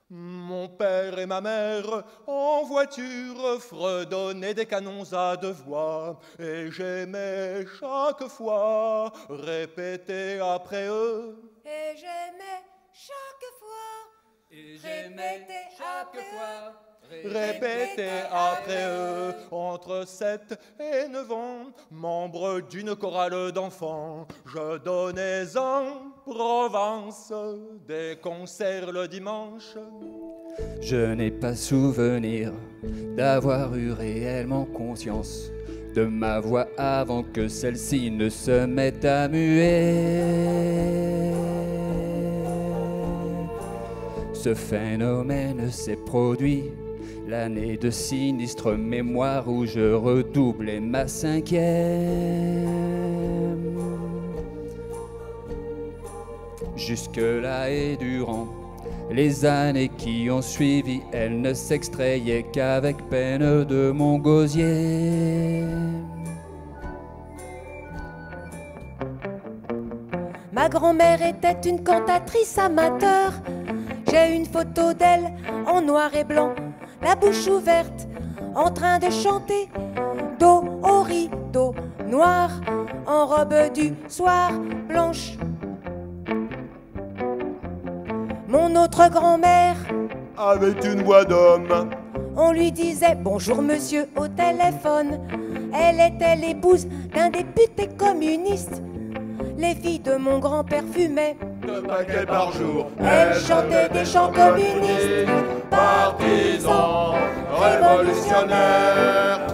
Mon père et ma mère, en voiture, fredonnaient des canons à deux voix, et j'aimais chaque fois répéter après eux. Et j'aimais chaque fois, Et j'aimais chaque fois Répéter après eux, entre 7 et 9 ans, membre d'une chorale d'enfants, je donnais en Provence des concerts le dimanche. Je n'ai pas souvenir d'avoir eu réellement conscience de ma voix avant que celle-ci ne se mette à muer. Ce phénomène s'est produit l'année de sinistre mémoire où je redoublais ma 5e. Jusque-là et durant les années qui ont suivi, elle ne s'extrayait qu'avec peine de mon gosier. Ma grand-mère était une cantatrice amateur. J'ai une photo d'elle en noir et blanc, la bouche ouverte, en train de chanter. Dos au rideau noir, en robe du soir blanche. Mon autre grand-mère Avait une voix d'homme. On lui disait bonjour monsieur au téléphone. Elle était l'épouse d'un député communiste. Les filles de mon grand-père fumaient. 2 paquets par jour. Elle chantait des chants communistes. Partisans, révolutionnaires.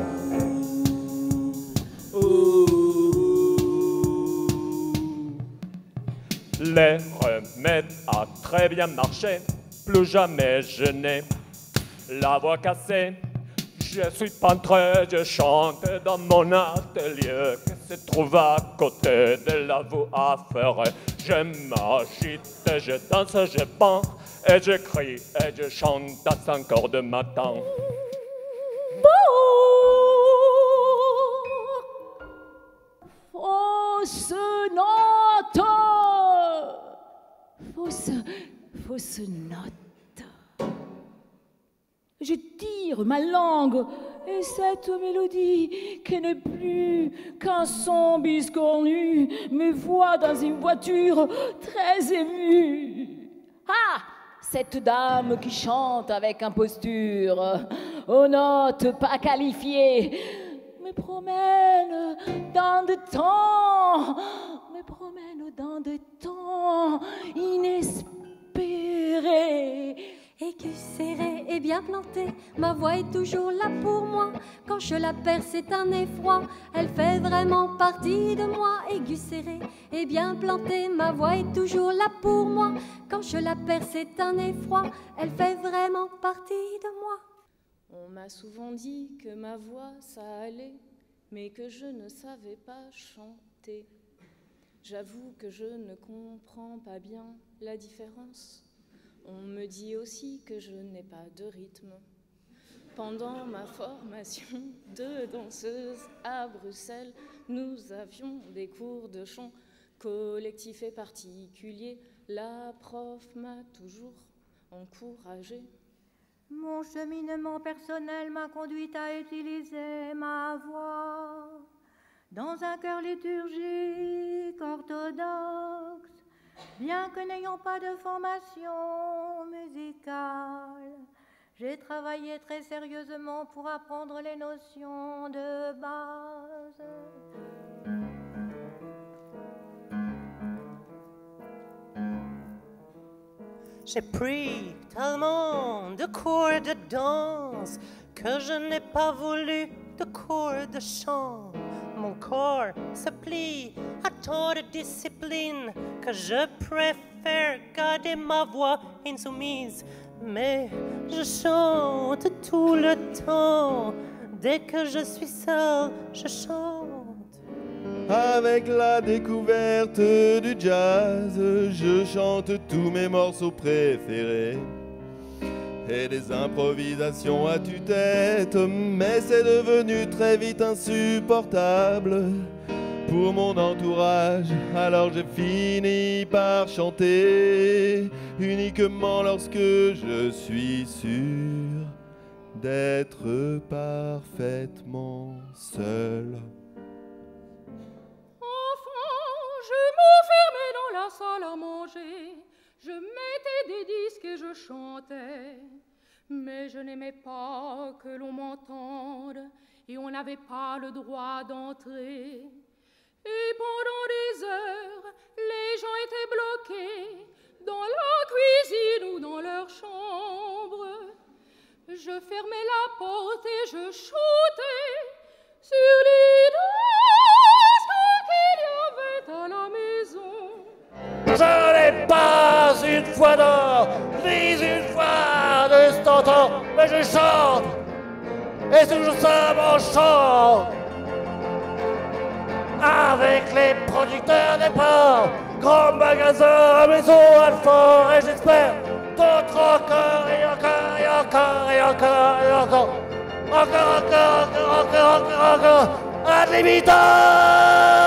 Les remèdes a très bien marché, plus jamais je n'ai la voix cassée. Je suis peintre, je chante dans mon atelier qui se trouve à côté de la voie à faire. Je m'agite, je danse, je pends, et je crie, et je chante à 5 heures du matin. Fausse note, fausse note. Je tire ma langue et cette mélodie qui n'est plus qu'un son biscornu me voit dans une voiture très émue. Ah, cette dame qui chante avec imposture, aux notes pas qualifiées, me promène dans de temps, inespérés. Écu serré et bien planté, ma voix est toujours là pour moi. Quand je la perce, c'est un effroi, elle fait vraiment partie de moi. Aigu serré et bien planté, ma voix est toujours là pour moi. Quand je la perce, c'est un effroi, elle fait vraiment partie de moi. On m'a souvent dit que ma voix, ça allait, mais que je ne savais pas chanter. J'avoue que je ne comprends pas bien la différence. On me dit aussi que je n'ai pas de rythme. Pendant ma formation de danseuse à Bruxelles, nous avions des cours de chant collectifs et particuliers. La prof m'a toujours encouragée. Mon cheminement personnel m'a conduite à utiliser ma voix dans un chœur liturgique orthodoxe. Bien que n'ayant pas de formation musicale, j'ai travaillé très sérieusement pour apprendre les notions de base. J'ai pris tellement de cours de danse que je n'ai pas voulu de cours de chant. Mon corps se plie à tant de disciplines que je préfère garder ma voix insoumise. Mais je chante tout le temps. Dès que je suis seule, je chante. Avec la découverte du jazz, je chante tous mes morceaux préférés. Et des improvisations à tue-tête, mais c'est devenu très vite insupportable pour mon entourage. Alors j'ai fini par chanter, uniquement lorsque je suis sûr d'être parfaitement seul. Je m'enfermais dans la salle à manger, je mettais des disques et je chantais, mais je n'aimais pas que l'on m'entende et on n'avait pas le droit d'entrer. Et pendant des heures, les gens étaient bloqués dans leur cuisine ou dans leur chambre. Je fermais la porte et je chantais sur les disques qu'il y avait à la maison. Je n'ai pas une fois d'or, ni une fois de stentor, mais je chante, et toujours ça m'en chante. Avec les producteurs des ports, grands magasins, maisons, Alfort, et j'espère d'autres encore, et encore, et encore, et encore, et encore, encore, encore, encore, encore, encore, ad libitum.